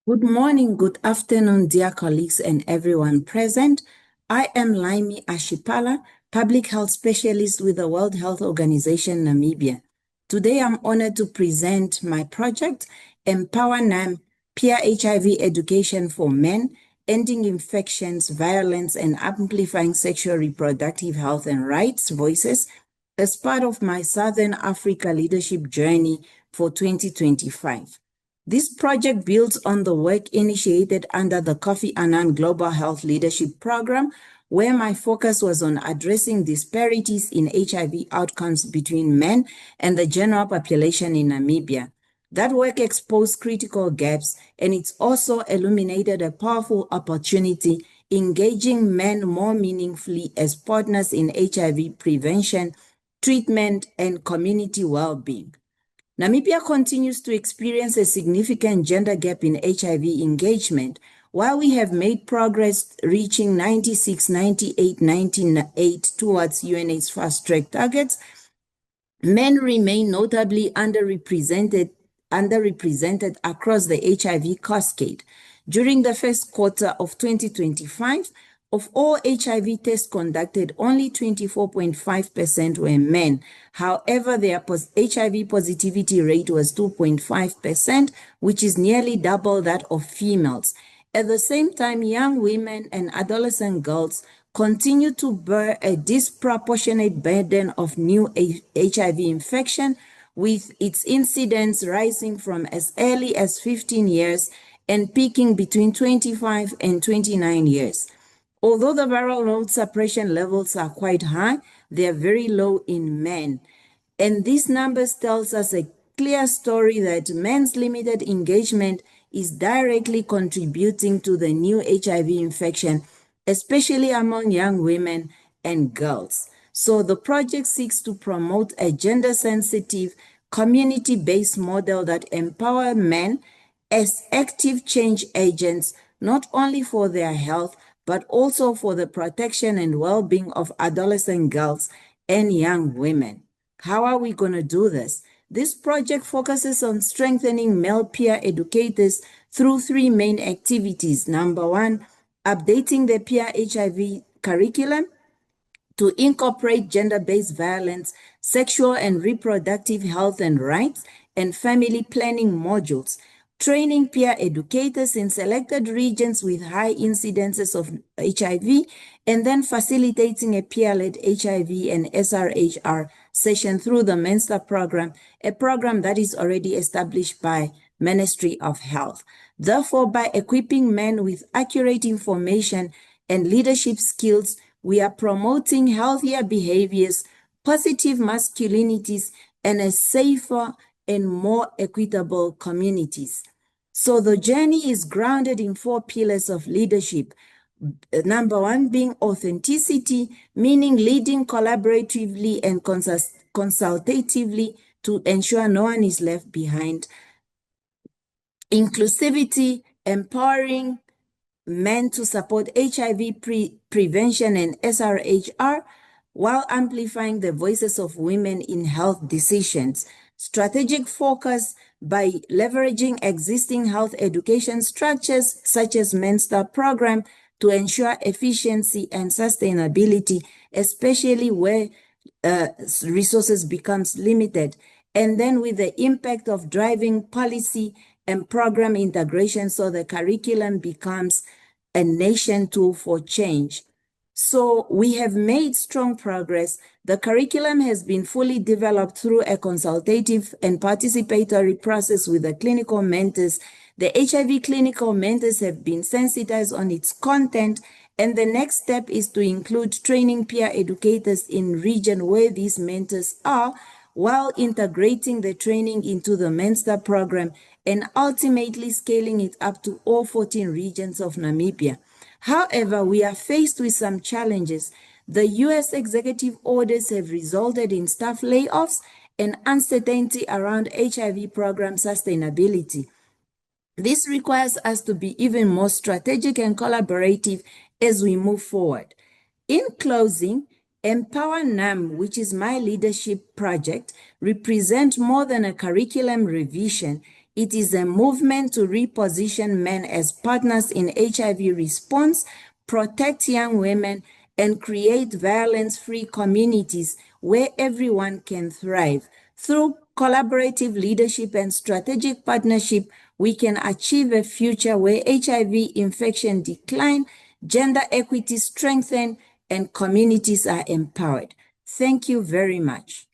Good morning, good afternoon, dear colleagues and everyone present. I am Laimi Ashipala, Public Health Specialist with the World Health Organization Namibia. Today, I'm honored to present my project, EmpowerNam, Peer HIV Education for Men, Ending Infections, Violence, and Amplifying Sexual Reproductive Health and Rights Voices, as part of my Southern Africa Leadership Journey for 2025. This project builds on the work initiated under the Kofi Annan Global Health Leadership Program, where my focus was on addressing disparities in HIV outcomes between men and the general population in Namibia. That work exposed critical gaps, and it's also illuminated a powerful opportunity engaging men more meaningfully as partners in HIV prevention, treatment, and community well-being. Namibia continues to experience a significant gender gap in HIV engagement. While we have made progress reaching 96, 98, 98 towards UNAIDS fast-track targets, men remain notably underrepresented across the HIV cascade. During the first quarter of 2025, of all HIV tests conducted, only 24.5% were men. However, their HIV positivity rate was 2.5%, which is nearly double that of females. At the same time, young women and adolescent girls continue to bear a disproportionate burden of new HIV infection, with its incidence rising from as early as 15 years and peaking between 25 and 29 years. Although the viral load suppression levels are quite high, they are very low in men. And these numbers tells us a clear story that men's limited engagement is directly contributing to the new HIV infection, especially among young women and girls. So the project seeks to promote a gender-sensitive, community-based model that empower men as active change agents, not only for their health, but also for the protection and well-being of adolescent girls and young women. How are we going to do this? This project focuses on strengthening male peer educators through three main activities. Number one, updating the peer HIV curriculum to incorporate gender-based violence, sexual and reproductive health and rights, and family planning modules, training peer educators in selected regions with high incidences of HIV, and then facilitating a peer-led HIV and SRHR session through the Mentor program, a program that is already established by Ministry of Health. Therefore, by equipping men with accurate information and leadership skills, we are promoting healthier behaviors, positive masculinities, and a safer and more equitable communities. So the journey is grounded in four pillars of leadership. Number one being authenticity, meaning leading collaboratively and consultatively to ensure no one is left behind. Inclusivity, empowering men to support HIV prevention and SRHR, while amplifying the voices of women in health decisions. Strategic focus by leveraging existing health education structures such as Mentor program to ensure efficiency and sustainability, especially where resources becomes limited. And then with the impact of driving policy and program integration so the curriculum becomes a nation tool for change. So we have made strong progress. The curriculum has been fully developed through a consultative and participatory process with the clinical mentors. The HIV clinical mentors have been sensitized on its content, and the next step is to include training peer educators in region where these mentors are, while integrating the training into the Mentor program and ultimately scaling it up to all 14 regions of Namibia. However, we are faced with some challenges. The US executive orders have resulted in staff layoffs and uncertainty around HIV program sustainability. This requires us to be even more strategic and collaborative as we move forward. In closing, EmpowerNam, which is my leadership project, represents more than a curriculum revision. It is a movement to reposition men as partners in HIV response, protect young women, and create violence-free communities where everyone can thrive. Through collaborative leadership and strategic partnership, we can achieve a future where HIV infection decline, gender equity strengthen, and communities are empowered. Thank you very much.